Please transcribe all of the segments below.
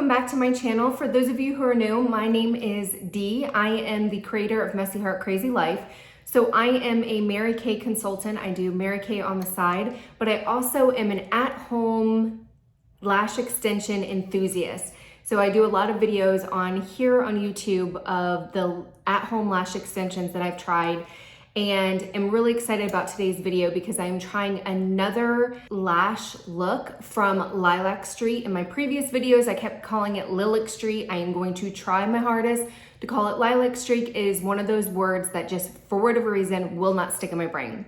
welcome back to my channel. For those of you who are new, my name is Dee. I am the creator of Messy Heart Crazy Life. So I am a Mary Kay consultant. I do Mary Kay on the side, but I also am an at-home lash extension enthusiast. So I do a lot of videos on here on YouTube of the at-home lash extensions that I've tried, and I'm really excited about today's video because I'm trying another lash look from Lilac Street. In my previous videos, I kept calling it Lilac Street. I am going to try my hardest to call it Lilac Street. It is one of those words that just, for whatever reason, will not stick in my brain.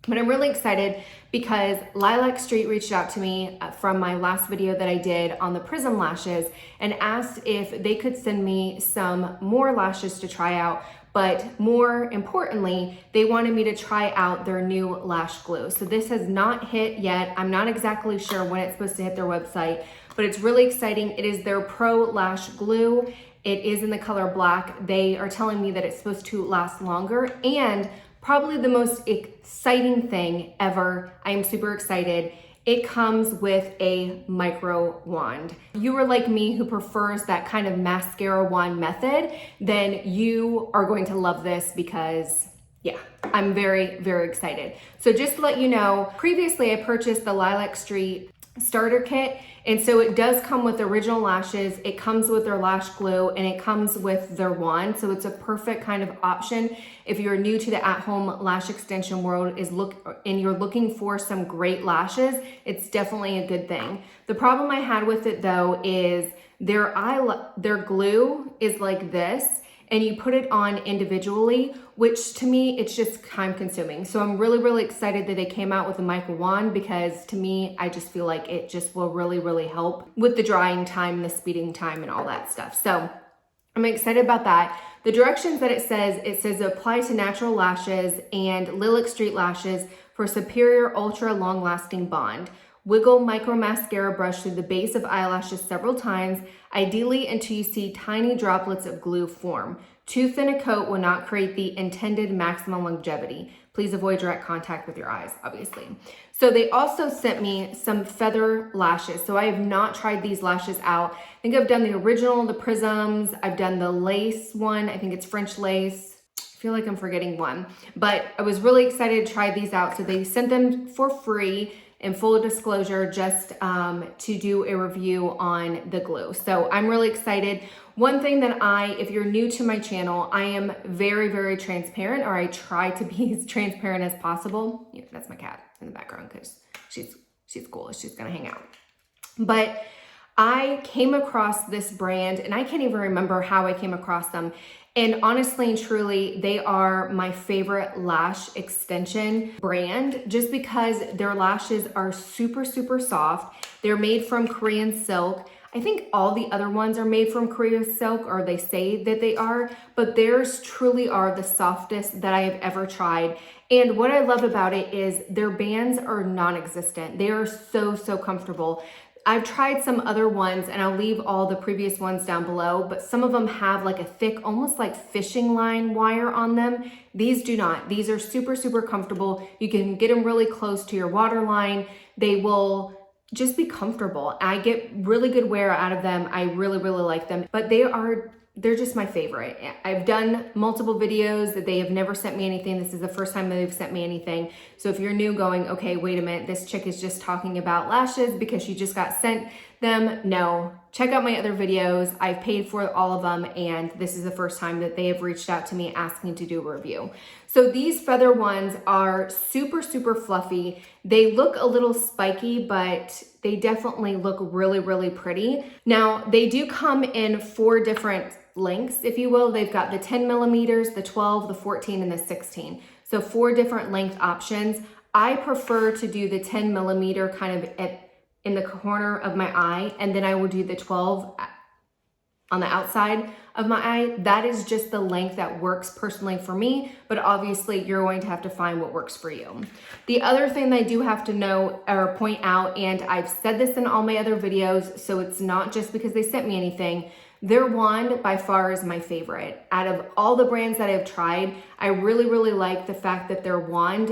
But I'm really excited because Lilac Street reached out to me from my last video that I did on the Prism lashes and asked if they could send me some more lashes to try out. But more importantly, they wanted me to try out their new lash glue. So this has not hit yet. I'm not exactly sure when it's supposed to hit their website, but it's really exciting. It is their Pro Lash Glue. It is in the color black. They are telling me that it's supposed to last longer, and probably the most exciting thing ever, I am super excited, it comes with a micro wand. If you are like me who prefers that kind of mascara wand method, then you are going to love this because yeah, I'm very, very excited. So just to let you know, previously I purchased the Lilac Street starter kit, and so it does come with original lashes, it comes with their lash glue, and it comes with their wand. So it's a perfect kind of option if you're new to the at-home lash extension world and you're looking for some great lashes. It's definitely a good thing. The problem I had with it though is their glue is like this, and you put it on individually, which to me, it's just time consuming. So I'm really, really excited that they came out with a micro wand because to me, I just feel like it just will really, really help with the drying time, the speeding time, and all that stuff. So I'm excited about that. The directions that it says apply to natural lashes and Lilac Street lashes for superior ultra long lasting bond. Wiggle micro mascara brush through the base of eyelashes several times, ideally until you see tiny droplets of glue form. Too thin a coat will not create the intended maximum longevity. Please avoid direct contact with your eyes, obviously. So they also sent me some feather lashes. So I have not tried these lashes out. I think I've done the original, the Prisms. I've done the lace one. I think it's French lace. I feel like I'm forgetting one, but I was really excited to try these out. So they sent them for free. In full disclosure, just to do a review on the glue. So I'm really excited. One thing that if you're new to my channel, I am very, very transparent, or I try to be as transparent as possible. Yeah, that's my cat in the background because she's cool. She's gonna hang out. But I came across this brand, and I can't even remember how I came across them. And honestly and truly, they are my favorite lash extension brand just because their lashes are super, super soft. They're made from Korean silk. I think all the other ones are made from Korean silk, or they say that they are, but theirs truly are the softest that I have ever tried. And what I love about it is their bands are non-existent. They are so, so comfortable. I've tried some other ones, and I'll leave all the previous ones down below, but some of them have like a thick, almost like fishing line wire on them. These do not. These are super, super comfortable. You can get them really close to your waterline. They will just be comfortable. I get really good wear out of them. I really, really like them, but they're just my favorite. I've done multiple videos that they have never sent me anything. This is the first time that they've sent me anything. So if you're new going, okay, wait a minute, this chick is just talking about lashes because she just got sent them. No, check out my other videos. I've paid for all of them, and this is the first time that they have reached out to me asking to do a review. So these feather ones are super, super fluffy. They look a little spiky, but they definitely look really, really pretty. Now, they do come in 4 different lengths, if you will. They've got the 10 millimeters, the 12, the 14, and the 16. So 4 different length options. I prefer to do the 10 millimeter kind of in the corner of my eye, and then I will do the 12 on the outside of my eye. That is just the length that works personally for me, but obviously you're going to have to find what works for you. The other thing that I do have to know or point out, and I've said this in all my other videos, so it's not just because they sent me anything, their wand by far is my favorite. Out of all the brands that I've tried, I really, really like the fact that their wand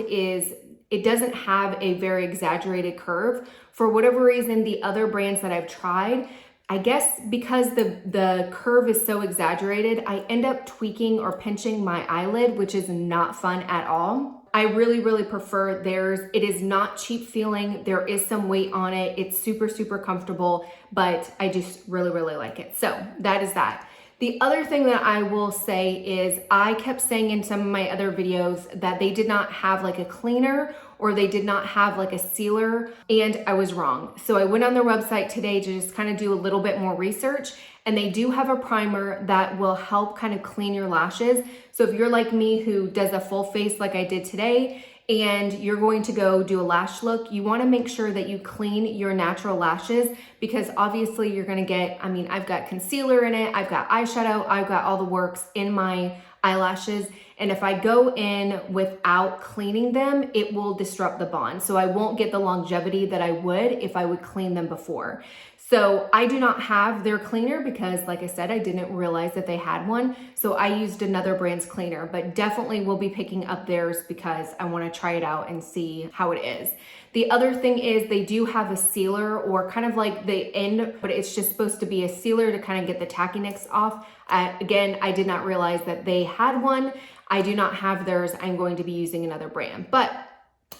it doesn't have a very exaggerated curve. For whatever reason, the other brands that I've tried, I guess because the curve is so exaggerated, I end up tweaking or pinching my eyelid, which is not fun at all. I really, really prefer theirs. It is not cheap feeling. There is some weight on it. It's super, super comfortable, but I just really, really like it. So that is that. The other thing that I will say is I kept saying in some of my other videos that they did not have like a cleaner or they did not have like a sealer, and I was wrong. So I went on their website today to just kind of do a little bit more research, and they do have a primer that will help kind of clean your lashes. So if you're like me who does a full face like I did today, and you're going to go do a lash look, you wanna make sure that you clean your natural lashes, because obviously you're gonna get, I mean, I've got concealer in it, I've got eyeshadow, I've got all the works in my eyelashes. And if I go in without cleaning them, it will disrupt the bond. So I won't get the longevity that I would if I would clean them before. So I do not have their cleaner because, like I said, I didn't realize that they had one. So I used another brand's cleaner, but definitely will be picking up theirs because I want to try it out and see how it is. The other thing is they do have a sealer, or kind of like the end, but it's just supposed to be a sealer to kind of get the tackiness off. Again, I did not realize that they had one. I do not have theirs. I'm going to be using another brand, but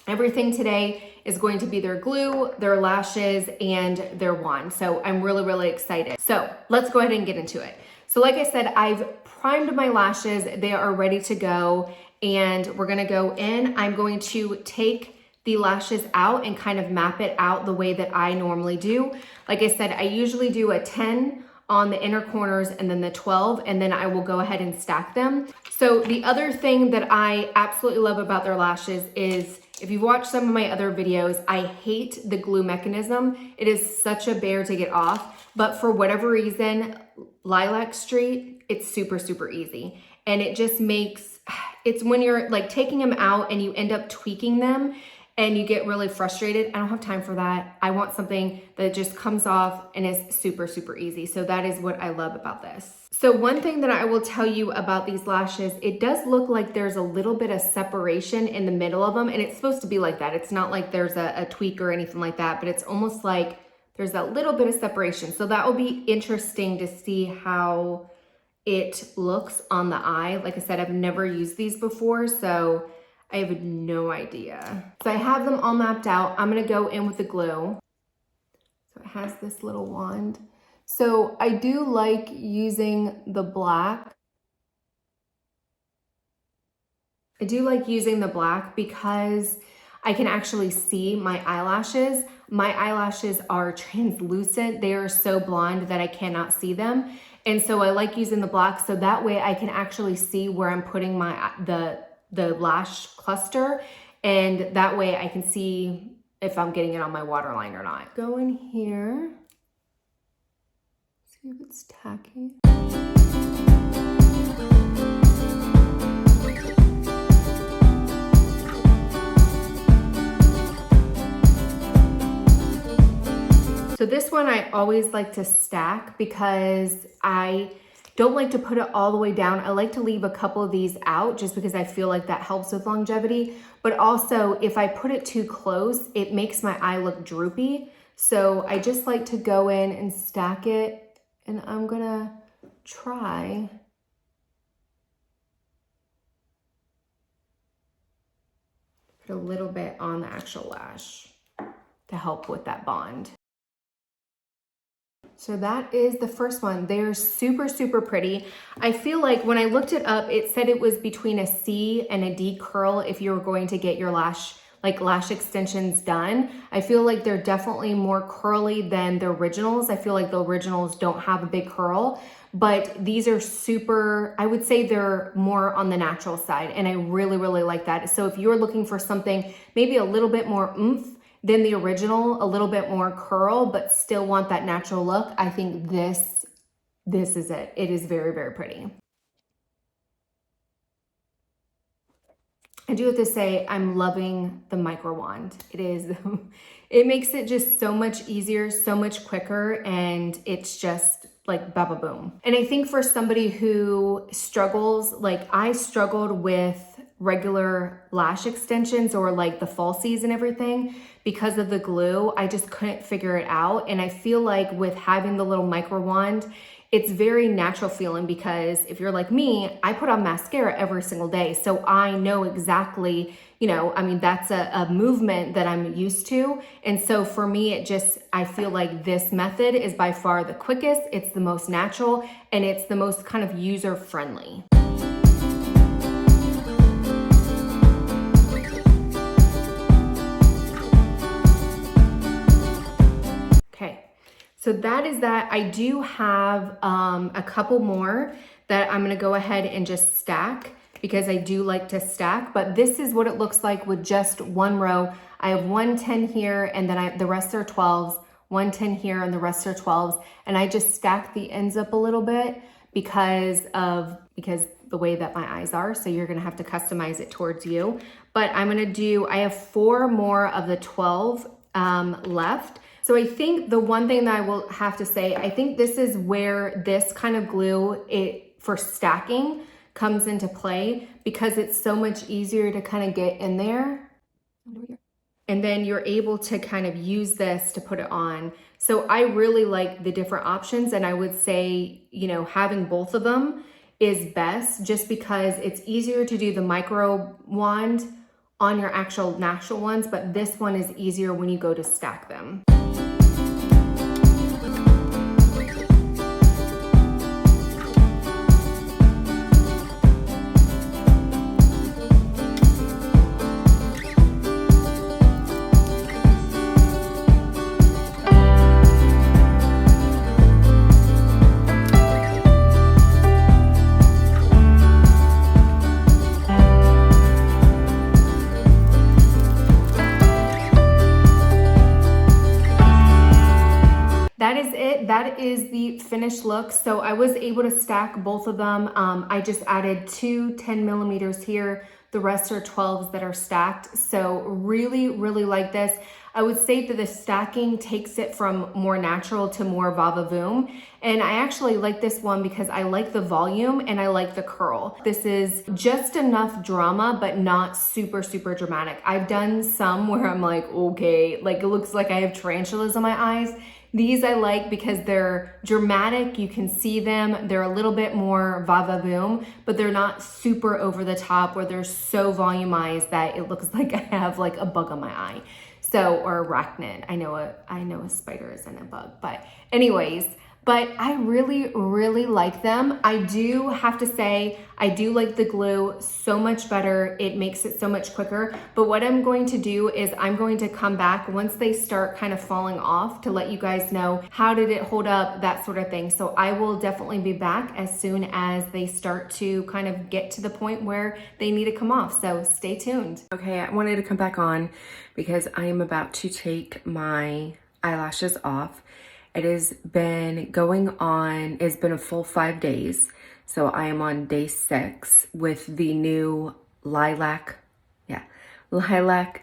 everything today is going to be their glue, their lashes, and their wand. So I'm really, really excited. So let's go ahead and get into it. So like I said, I've primed my lashes. They are ready to go, and we're gonna go in. I'm going to take the lashes out and kind of map it out the way that I normally do. Like I said, I usually do a 10 on the inner corners and then the 12, and then I will go ahead and stack them. So the other thing that I absolutely love about their lashes is, if you've watched some of my other videos, I hate the glue mechanism. It is such a bear to get off, but for whatever reason, Lilac Street, it's super, super easy. And it just makes, it's when you're like taking them out and you end up tweaking them and you get really frustrated. I don't have time for that. I want something that just comes off and is super, super easy. So that is what I love about this. So one thing that I will tell you about these lashes, it does look like there's a little bit of separation in the middle of them, and it's supposed to be like that. It's not like there's a tweak or anything like that, but it's almost like there's that little bit of separation. So that will be interesting to see how it looks on the eye. Like I said, I've never used these before, so I have no idea. So I have them all mapped out. I'm gonna go in with the glue. So it has this little wand. So I do like using the black. I do like using the black because I can actually see my eyelashes. My eyelashes are translucent. They are so blonde that I cannot see them. And so I like using the black so that way I can actually see where I'm putting my the lash cluster, and that way I can see if I'm getting it on my waterline or not. Go in here, see if it's tacky. So this one I always like to stack because I don't like to put it all the way down. I like to leave a couple of these out just because I feel like that helps with longevity. But also if I put it too close, it makes my eye look droopy. So I just like to go in and stack it, and I'm gonna try put a little bit on the actual lash to help with that bond. So that is the first one. They're super, super pretty. I feel like when I looked it up, it said it was between a C and a D curl if you were going to get your lash extensions done. I feel like they're definitely more curly than the originals. I feel like the originals don't have a big curl, but these are super, I would say they're more on the natural side, and I really, really like that. So if you're looking for something maybe a little bit more oomph than the original, a little bit more curl, but still want that natural look, I think this is it. It is very, very pretty. I do have to say, I'm loving the micro wand. It is, it makes it just so much easier, so much quicker, and it's just like baba boom. And I think for somebody who struggles, like I struggled with regular lash extensions or like the falsies and everything because of the glue. I just couldn't figure it out. And I feel like with having the little micro wand, it's very natural feeling because if you're like me, I put on mascara every single day. So I know exactly, you know, I mean, that's a movement that I'm used to. And so for me, I feel like this method is by far the quickest, it's the most natural, and it's the most kind of user friendly. Okay, so that is that. I do have a couple more that I'm gonna go ahead and just stack because I do like to stack, but this is what it looks like with just one row. I have 110 here and then the rest are 12s, 110 here and the rest are 12s. And I just stack the ends up a little bit because the way that my eyes are. So you're gonna have to customize it towards you. But I have 4 more of the 12 left. So I think the one thing that I will have to say, I think this is where this kind of glue for stacking comes into play because it's so much easier to kind of get in there. And then you're able to kind of use this to put it on. So I really like the different options. And I would say, you know, having both of them is best just because it's easier to do the micro wand on your actual natural ones, but this one is easier when you go to stack them. That is it. That is the finished look. So I was able to stack both of them. I just added 2 10 millimeters here. The rest are 12s that are stacked. So really, really like this. I would say that the stacking takes it from more natural to more va-va-voom. And I actually like this one because I like the volume and I like the curl. This is just enough drama, but not super, super dramatic. I've done some where I'm like, okay, like it looks like I have tarantulas on my eyes. These I like because they're dramatic, you can see them, they're a little bit more va-va-voom, but they're not super over the top where they're so volumized that it looks like I have like a bug on my eye. So, or arachnid. I know a spider isn't a bug, but anyways, but I really, really like them. I do have to say, I do like the glue so much better. It makes it so much quicker. But what I'm going to do is I'm going to come back once they start kind of falling off to let you guys know how did it hold up, that sort of thing. So I will definitely be back as soon as they start to kind of get to the point where they need to come off. So stay tuned. Okay, I wanted to come back on because I am about to take my eyelashes off. It has been going on, it's been a full 5 days. So I am on day 6 with the new Lilac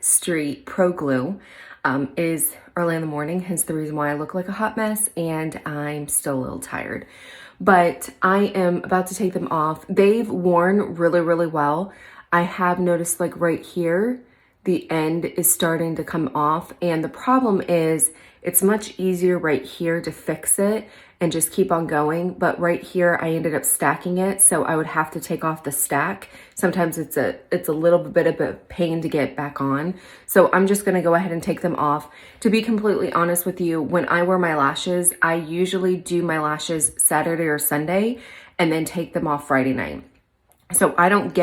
St Pro Glue. It is early in the morning, hence the reason why I look like a hot mess and I'm still a little tired. But I am about to take them off. They've worn really, really well. I have noticed like right here, the end is starting to come off. And the problem is it's much easier right here to fix it and just keep on going. But right here, I ended up stacking it. So I would have to take off the stack. Sometimes it's a little bit of a pain to get back on. So I'm just gonna go ahead and take them off. To be completely honest with you, when I wear my lashes, I usually do my lashes Saturday or Sunday and then take them off Friday night. So I don't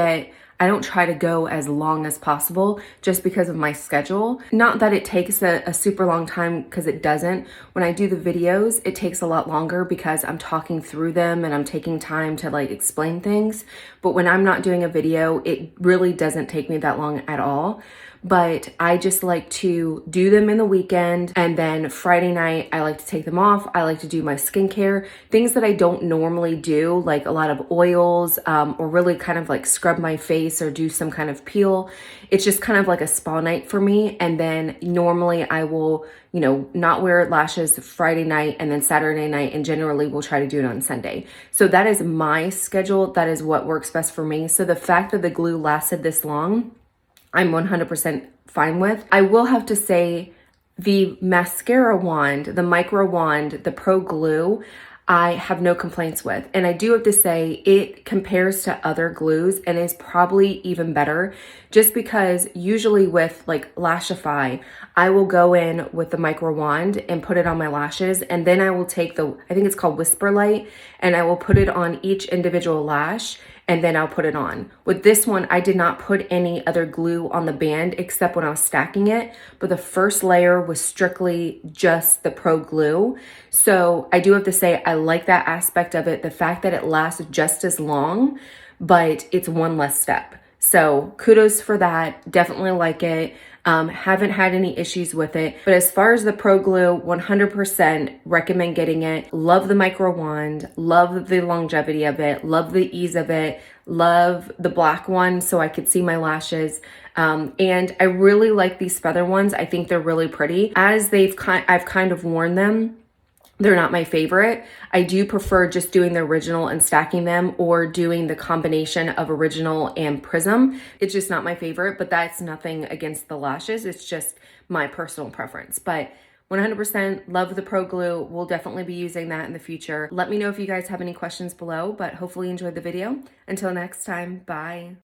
try to go as long as possible just because of my schedule. Not that it takes a super long time, because it doesn't. When I do the videos, it takes a lot longer because I'm talking through them and I'm taking time to like explain things. But when I'm not doing a video, it really doesn't take me that long at all. but I just like to do them in the weekend, and then Friday night I like to take them off. I like to do my skincare, things that I don't normally do, like a lot of oils, or really kind of like scrub my face or do some kind of peel. It's just kind of like a spa night for me. And then normally I will, you know, not wear lashes Friday night and then Saturday night, and generally we'll try to do it on Sunday. So that is my schedule. That is what works best for me. So the fact that the glue lasted this long, I'm 100% fine with. I will have to say the mascara wand, the micro wand, the Pro Glue, I have no complaints with. And I do have to say it compares to other glues and is probably even better, just because usually with like Lashify, I will go in with the micro wand and put it on my lashes, and then I will take the, I think it's called Whisper Light, and I will put it on each individual lash, and then I'll put it on. With this one, I did not put any other glue on the band except when I was stacking it, but the first layer was strictly just the Pro Glue. So I do have to say, I like that aspect of it, the fact that it lasts just as long, but it's one less step. So kudos for that, definitely like it. Haven't had any issues with it. But as far as the Pro Glue, 100% recommend getting it. Love the micro wand, love the longevity of it, love the ease of it, love the black one so I could see my lashes. And I really like these feather ones. I think they're really pretty. As I've kind of worn them, they're not my favorite. I do prefer just doing the original and stacking them, or doing the combination of original and prism. It's just not my favorite, but that's nothing against the lashes. It's just my personal preference. But 100% love the Pro Glue. We'll definitely be using that in the future. Let me know if you guys have any questions below, but hopefully you enjoyed the video. Until next time, bye.